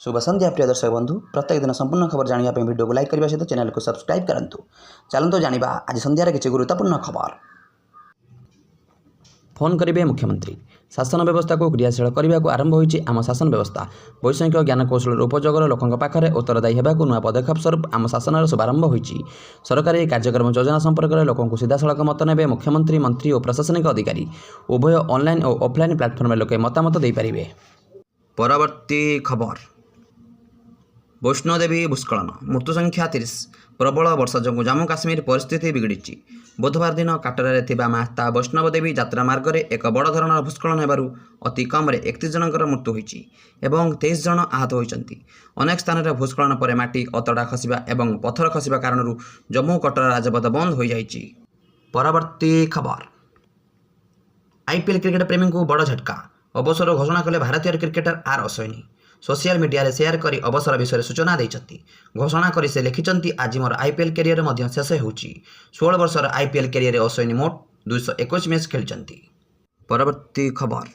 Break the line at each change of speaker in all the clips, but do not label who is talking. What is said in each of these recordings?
शुभ संध्या प्रिय दर्शक बंधु प्रत्येक दिन संपूर्ण खबर जानिया वीडियो को लाइक करने सहित चैनल को सब्सक्राइब करंतु। चलंतु जानिबा आज संध्यार किछि गुरुत्वपूर्ण खबर। फोन करिवे मुख्यमंत्री शासन व्यवस्था को क्रियाशील करने को आरंभ होइछि आम शासन व्यवस्था। वैषयिक ज्ञान कौशल उपयोगर लोकों पाखरे उत्तरदायी हेबाकु नुआ पदक्षेप स्वरूप आम शासन शुभारंभ होइछि। सरकारी कार्यक्रम योजना संपर्क में लोकों को सीधासलख मत नेबे मुख्यमंत्री मंत्री और प्रशासनिक अधिकारी। उभय ऑनलाइन और ऑफलाइन प्लेटफॉर्म में लोके मतामत दे पारिबे। परवर्ती खबर। वैष्णोदेवी भूस्खलन मृत्यु संख्या 30। प्रबल वर्षा जो जम्मू काश्मीर परिस्थिति बिगड़ी। बुधवार दिन काटरारे थिबा माता वैष्णोदेवी यात्रा मार्ग में एक बड़ धरणर भूस्खलन हेबारु अति कम 31 जनकर मृत्यु होइछि एवं 23 जन आहत होइछन्ति। अनेक स्थान में भूस्खलन पर माटी अतड़ा खसिबा एवं पत्थर खसिबा कारण जम्मू कटरा राजपथ बंद हो जाइछि। परवर्ती खबर। आईपीएल क्रिकेट प्रेमी को बड़ झटका। अवसर घोषणा कले भारतीय cricketer R Ashwini. Social media रे शेयर करी अवसर विषय सूचना देइछन्ति। घोषणा करी से लिखिछन्ति आज मोर आईपीएल कैरियर मध्य शेष होउछि। 16 वर्षर आईपीएल कैरियर अश्विनी मोट 221 मैच खेलिछन्ति। परवर्ती खबर।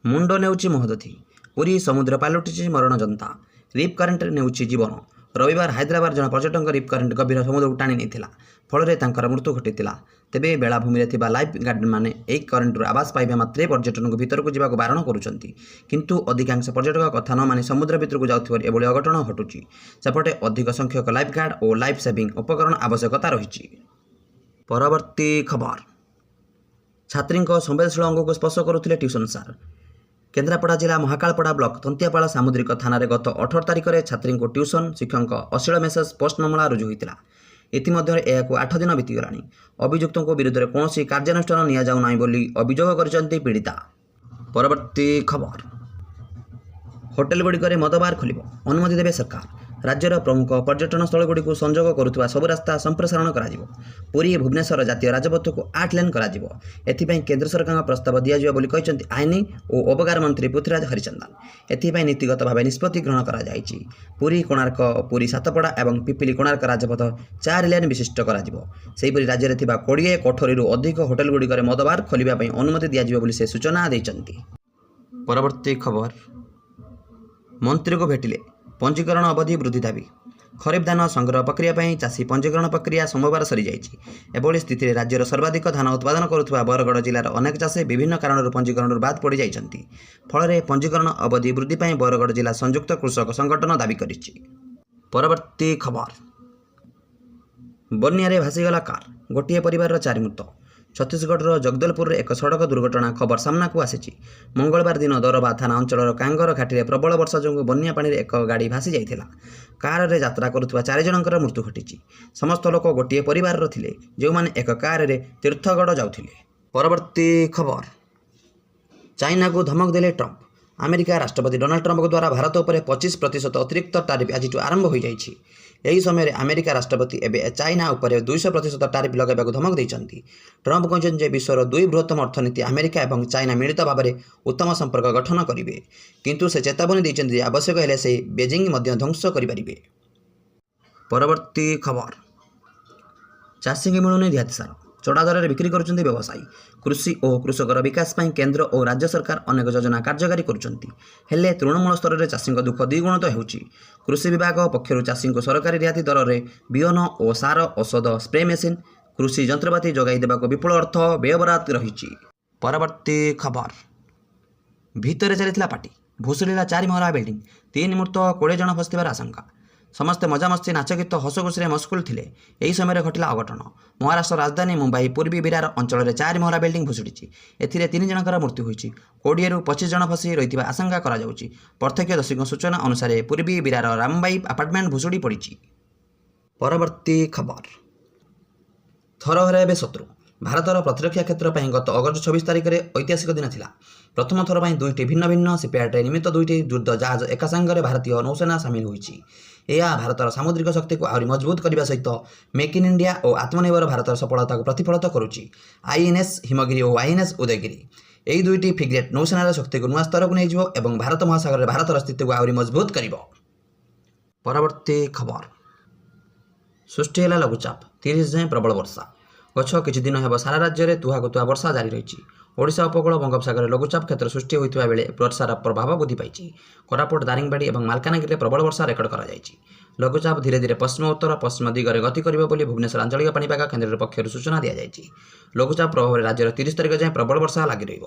मुंड नेउछि महोदधि। पुरी समुद्र पालटिछि मरण जनता। रिप करेन्ट नेउछि जीवन। रविवार हैदराबाद जन पर्यटक रिप करेन्ट गभीर समुद्र को टाणी नहीं फल तांकर मृत्यु घटी। तेबे बेलाभूमि रे थिबा लाइफ गार्ड माने एई करेन्ट आवास पाइबा मात्रे पर्यटन को भीतर को जीवा को बारण करुछन्ति। किंतु अधिकांश पर्यटक कथा न मानि समुद्र भीतर को जाउथिबार एभली अघटन घटुछि। सेपटे अधिक संख्यक लाइफ गार्ड और लाइफ सेविंग उपकरण आवश्यकता रहिछि। परवर्ती खबर। छात्री संवेदनशील अंग को स्पर्श करुथिले ट्यूशन सार। केन्द्रापड़ा जिला महाकालपड़ा ब्लॉक तंतियापाड़ा सामुद्रिक थाना रे गत 18 तारिख में छात्री को ट्यूशन शिक्षक अश्लील मेसेज पोस्ट मामला रुजु होता। इतिमध्य यह 8 दिन बीतीगला। अभियुक्तों विरुद्ध में कौन कार्यानुष्ठान निया जाउ नाही बोली अभियोग करिसेंती पीड़िता। परवर्ती खबर। होटेल गुड़िक मद बार खोल अनुमति देवे सरकार। राज्यर प्रमुख पर्यटन स्थल गुड़ी संजोग करुवा सब रास्ता संप्रसारण कर पुरी भुवनेश्वर जातीय राजपथ को 8 लेन कर केन्द्र सरकार प्रस्ताव दिज्व बोली कहते आईन और उपकार मंत्री पृथ्वीराज हरिचंदन। एथिपाई नीतिगत भाव निष्पत्ति ग्रहण कर पुरी कोणार्क पुरी सातपड़ा और पिपिली कोणार्क राजपथ 4 लेन विशिष्ट कर राज्य में 20 कोठरी अधिक होटेल गुड़िक मद बार खोलने अनुमति दिज्व बोली से सूचना देते। परवर्ती खबर। मंत्री को भेटिले पंजीकरण अवधि वृद्धि दाबी। खरीफ धान संग्रह प्रक्रिया पर चाषी पंजीकरण प्रक्रिया सोमवार सरी जाइछि। एभली स्थिति राज्यर सर्वाधिक धान उत्पादन करुवा बरगड़ जिलार अनेक चाषी विभिन्न कारणରୁ पंजीकरण बाद पड़ जाइछन्ति। फल पंजीकरण अवधि वृद्धि पर बरगड़ जिला संयुक्त कृषक संगठन दाबी करिछि। परवर्ती खबर। बन्या भासीगला कार गोटे परिवार 4 मृत। छत्तीसगढ़ जगदलपुर एक सड़क दुर्घटना खबर सामना को आसी। मंगलवार दिन दरबा थाना अंचल कांगर घाटी में प्रबल वर्षा जो बन्या पानी एक गाड़ी भासी जाइथिला। कार रे यात्रा करुवा 4 जनकर मृत्यु घटी। समस्त लोक गोटे परिवार थिले जो माने एक कार रे तीर्थगढ़ जाउथिले। परवर्ती खबर। चाइना को धमक देले ट्रंप। अमेरिका राष्ट्रपति डोनाल्ड ट्रंप द्वारा भारत पर 25% अतिरिक्त टारिफ आज आरंभ हो जाइछि। यही समय अमेरिका राष्ट्रपति एवं चाइना उपर 200% टारिफ लगाइबाक धमक देइछन्ति। ट्रंप कहते विश्वर 2 बृहत्तम अर्थनीति अमेरिका और चाइना मिलित भाव में उत्तम संपर्क गठन करेंगे, किंतु से चेतावनी देइछन्ति आवश्यक हेले से बेजिंग मध्य ध्वंस करें। परवर्ती खबर। चाषी की मिलुनी रिहाती सार चढ़ा दर में बिक्री करुछन्ति व्यवसायी। कृषि और कृषकर विकास पर केंद्र और राज्य सरकार अनेक योजना कार्यकारी करुछन्ति। हेले तृणमूल स्तर में चाषी दुख द्विगुणित होउछि। कृषि विभाग पक्षर चाषी को सरकारी रिहाती दर में बिहन और सार औषध स्प्रे मेसीन कृषि जंत्रपाति जगाई देबाक विपुल अर्थ व्ययबराद रही। परवर्ती खबर। भितर चली पार्टी भूसुड़ीला 4 महला बिल्डिंग 3 मृत 20 जन फसिबार आशंका। समस्ते मजामस्ती नाच गीत हसखुशी मस्कुल थे। यही समय घटला अघटन। महाराष्ट्र राजधानी मुंबई पूर्वी विरार अंचल में 4 महला बिल्डिंग भुशुड़ी। एथिरे 3 जनकर मृत्यु होइछि। 20 ରୁ 25 जन फसी रही आशंका करा जाउछि। प्रत्यक्षदर्शी सूचना अनुसार पूर्वी विरार रामबाई अपार्टमेंट भुशुड़ी पड़ी। परवर्ती खबर। थर हराइबे शत्रु। भारतर प्रतिरक्षा क्षेत्र पर गत अगस्त 26 तारिख में ऐतिहासिक दिन था। प्रथम थर पर 2टी भिन्न भिन्न शिपयार्ड निमित्त 2टी युद्ध जहाज एका संगे भारतीय नौसेना सामिल होइछि। यह भारतर सामुद्रिक शक्ति को आहरी मजबूत करने सहित मेक इन इंडिया और आत्मनिर्भर भारतर सफलता को प्रतिफलित करुच्ची। आईएनएस हिमगिरी और आईएनएस उदयगिरी यही 2टी फ्रिगेट नौसेनार शक्ति को नुआ स्तर को नहीं और भारत महासागर में भारतर स्थिति को आहरी मजबूत कर। परवर्ती खबर। सृष्टि है लघुचाप 30 जाए प्रबल वर्षा। गछ किछि दिन हेब सारा राज्य में तुहा को तुहा वर्षा जारी रही। ଓଡ଼ିଶା ଉପକୂଳ ବଙ୍ଗୋପସାଗରରେ ଲଘୁଚାପ କ୍ଷେତ୍ର ସୃଷ୍ଟି ହୋଇଥିବା ବେଳେ ବର୍ଷାର ପ୍ରଭାବ ବୃଦ୍ଧି ପାଇଛି। କୋରାପୁଟ, ଦାରିଙ୍ଗବାଡ଼ି ଏବଂ ମାଲକାନଗିରିରେ ପ୍ରବଳ ବର୍ଷା ରେକର୍ଡ କରାଯାଇଛି। ଲଘୁଚାପ ଧୀରେ ଧୀରେ ପଶ୍ଚିମ ଉତ୍ତର ପଶ୍ଚିମ ଦିଗରେ ଗତି କରିବ ବୋଲି ଭୁବନେଶ୍ୱର ଆଞ୍ଚଳିକ ପାଣିପାଗ କେନ୍ଦ୍ର ପକ୍ଷରୁ ସୂଚନା ଦିଆଯାଇଛି। ଲଘୁଚାପ ପ୍ରଭାବରେ ରାଜ୍ୟର 30 ତାରିଖ ଯାଏଁ ପ୍ରବଳ ବର୍ଷା ଲାଗି ରହିବ।